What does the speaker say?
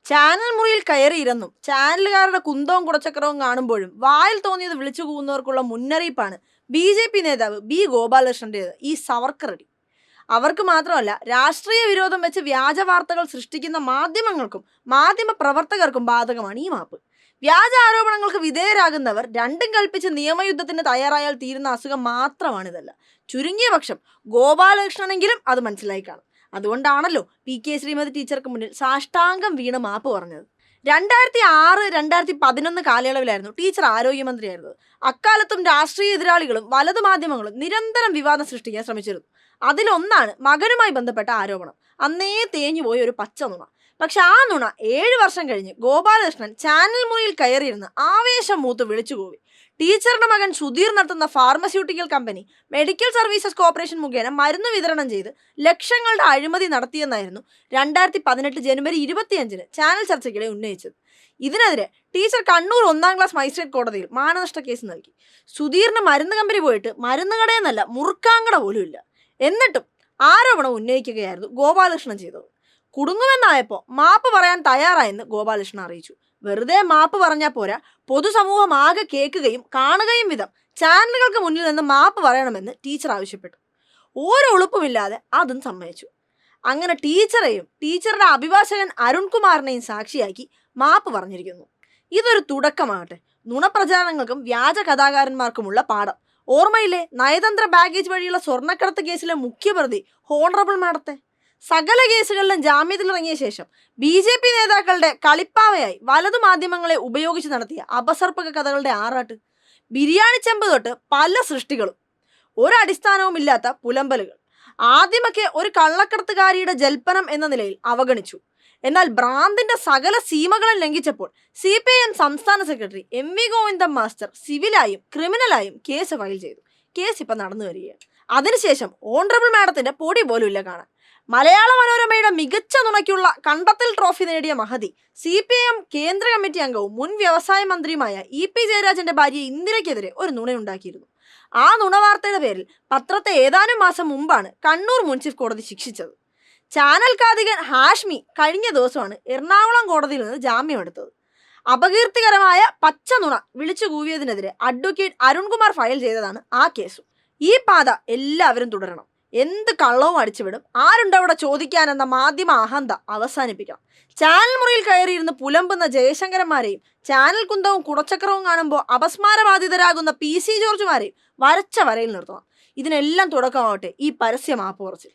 Channel മുറിയിൽ കയറിയിരുന്നും ചാനലുകാരുടെ കുന്തവും കുടച്ചക്രവും കാണുമ്പോഴും വായിൽ തോന്നിയത് വിളിച്ചു കൂവുന്നവർക്കുള്ള മുന്നറിയിപ്പാണ് BJP നേതാവ് B ഗോപാലകൃഷ്ണന്റേത്. ഈ സവർക്കറടി അവർക്ക് മാത്രമല്ല, രാഷ്ട്രീയ വിരോധം വെച്ച് വ്യാജ വാർത്തകൾ സൃഷ്ടിക്കുന്ന മാധ്യമങ്ങൾക്കും മാധ്യമ പ്രവർത്തകർക്കും ബാധകമാണ് ഈ മാപ്പ്. വ്യാജ ആരോപണങ്ങൾക്ക് വിധേയരാകുന്നവർ രണ്ടും കൽപ്പിച്ച് നിയമയുദ്ധത്തിന് തയ്യാറായാൽ തീരുന്ന അസുഖം മാത്രമാണിതല്ല. ചുരുങ്ങിയ പക്ഷം ഗോപാലകൃഷ്ണനെങ്കിലും അത് മനസ്സിലായി കാണും. അതുകൊണ്ടാണല്ലോ PK ശ്രീമതി ടീച്ചർക്ക് മുന്നിൽ സാഷ്ടാംഗം വീണ് മാപ്പ് പറഞ്ഞത്. 2006-2011 കാലയളവിലായിരുന്നു ടീച്ചർ ആരോഗ്യമന്ത്രിയായിരുന്നത്. അക്കാലത്തും രാഷ്ട്രീയ എതിരാളികളും വലതു മാധ്യമങ്ങളും നിരന്തരം വിവാദം സൃഷ്ടിക്കാൻ ശ്രമിച്ചിരുന്നു. അതിലൊന്നാണ് മകനുമായി ബന്ധപ്പെട്ട ആരോപണം. അന്നേ തേഞ്ഞുപോയ ഒരു പച്ച നുണ. പക്ഷെ ആ നുണ 7 വർഷം കഴിഞ്ഞ് ഗോപാലകൃഷ്ണൻ ചാനൽ മുറിയിൽ കയറിയിരുന്ന് ആവേശം മൂത്ത് വിളിച്ചുകൂവി. ടീച്ചറുടെ മകൻ സുധീർ നടത്തുന്ന pharmaceutical company medical services corporation മുഖേന മരുന്ന് വിതരണം ചെയ്ത് ലക്ഷങ്ങളുടെ അഴിമതി നടത്തിയെന്നായിരുന്നു 2018 ജനുവരി 25-ന് ചാനൽ ചർച്ചയ്ക്കിടെ ഉന്നയിച്ചത്. ഇതിനെതിരെ ടീച്ചർ കണ്ണൂർ 1ാം ക്ലാസ് മജിസ്ട്രേറ്റ് കോടതിയിൽ മാനനഷ്ട കേസ് നൽകി. സുധീറിന് മരുന്ന് കമ്പനി പോയിട്ട് മരുന്ന് കടയെന്നല്ല മുറുക്കാങ്കട പോലും ഇല്ല. എന്നിട്ടും ആരോപണം ഉന്നയിക്കുകയായിരുന്നു ഗോപാലകൃഷ്ണൻ ചെയ്തത്. കുടുങ്ങുമെന്നായപ്പോൾ മാപ്പ് പറയാൻ തയ്യാറായെന്ന് ഗോപാലകൃഷ്ണൻ അറിയിച്ചു. വെറുതെ മാപ്പ് പറഞ്ഞാൽ പോരാ, പൊതുസമൂഹം ആകെ കേൾക്കുകയും കാണുകയും വിധം ചാനലുകൾക്ക് മുന്നിൽ നിന്ന് മാപ്പ് പറയണമെന്ന് ടീച്ചർ ആവശ്യപ്പെട്ടു. ഒരു ഒളിപ്പുമില്ലാതെ അതും സമ്മതിച്ചു. അങ്ങനെ ടീച്ചറെയും ടീച്ചറുടെ അഭിഭാഷകൻ അരുൺകുമാറിനെയും സാക്ഷിയാക്കി മാപ്പ് പറഞ്ഞിരിക്കുന്നു. ഇതൊരു തുടക്കമാകട്ടെ നുണപ്രചാരണങ്ങൾക്കും വ്യാജ കഥാകാരന്മാർക്കുമുള്ള പാഠം. ഓർമ്മയില്ലേ നയതന്ത്ര ബാഗേജ് വഴിയുള്ള സ്വർണ്ണക്കടത്ത് കേസിലെ മുഖ്യപ്രതി ഹോണറബിൾ മാഡത്തെ? സകല കേസുകളിലും ജാമ്യത്തിലിറങ്ങിയ ശേഷം BJP നേതാക്കളുടെ കളിപ്പാവയായി വലതു മാധ്യമങ്ങളെ ഉപയോഗിച്ച് നടത്തിയ അപസർപ്പക കഥകളുടെ ആറാട്ട്. ബിരിയാണി ചെമ്പ് തൊട്ട് പല സൃഷ്ടികളും, ഒരടിസ്ഥാനവുമില്ലാത്ത പുലമ്പലുകൾ. ആദ്യമൊക്കെ ഒരു കള്ളക്കടത്തുകാരിയുടെ ജൽപ്പനം എന്ന നിലയിൽ അവഗണിച്ചു. എന്നാൽ ഭ്രാന്തിന്റെ സകല സീമകളും ലംഘിച്ചപ്പോൾ CPIM സംസ്ഥാന സെക്രട്ടറി MV ഗോവിന്ദൻ മാസ്റ്റർ സിവിലായും ക്രിമിനലായും കേസ് ഫയൽ ചെയ്തു. കേസ് ഇപ്പം നടന്നു വരികയാണ്. അതിനുശേഷം ഓണറബിൾ മാഡത്തിന്റെ പൊടി പോലും ഇല്ല കാണാൻ. മലയാള മനോരമയുടെ മികച്ച നുണയ്ക്കുള്ള കണ്ടെത്തൽ ട്രോഫി നേടിയ മഹതി CPIM കേന്ദ്ര കമ്മിറ്റി അംഗവും മുൻ വ്യവസായ മന്ത്രിയുമായ EP ജയരാജന്റെ ഭാര്യ ഇന്ദിരയ്ക്കെതിരെ ഒരു നുണയുണ്ടാക്കിയിരുന്നു. ആ നുണവാർത്തയുടെ പേരിൽ പത്രത്തെ ഏതാനും മാസം മുമ്പാണ് കണ്ണൂർ മുൻസിഫ് കോടതി ശിക്ഷിച്ചത്. ചാനൽ കാതികൻ ഹാഷ്മി കഴിഞ്ഞ ദിവസമാണ് എറണാകുളം കോടതിയിൽ നിന്ന് ജാമ്യമെടുത്തത്. അപകീർത്തികരമായ പച്ച നുണ വിളിച്ചു കൂവിയതിനെതിരെ അഡ്വക്കേറ്റ് അരുൺകുമാർ ഫയൽ ചെയ്തതാണ് ആ കേസും. ഈ പാത എല്ലാവരും തുടരണം. എന്ത് കള്ളവും അടിച്ചുവിടും, ആരുണ്ടവിടെ ചോദിക്കാനെന്ന മാധ്യമ അഹന്ത അവസാനിപ്പിക്കണം. ചാനൽ മുറിയിൽ കയറിയിരുന്ന് പുലമ്പുന്ന ജയശങ്കരന്മാരെയും ചാനൽ കുന്തവും കുടച്ചക്രവും കാണുമ്പോൾ അപസ്മാരബാധിതരാകുന്ന PC ജോർജുമാരെയും വരച്ച വരയിൽ നിർത്തണം. ഇതിനെല്ലാം തുടക്കമാവട്ടെ ഈ പരസ്യ മാപ്പ് പറച്ചിൽ.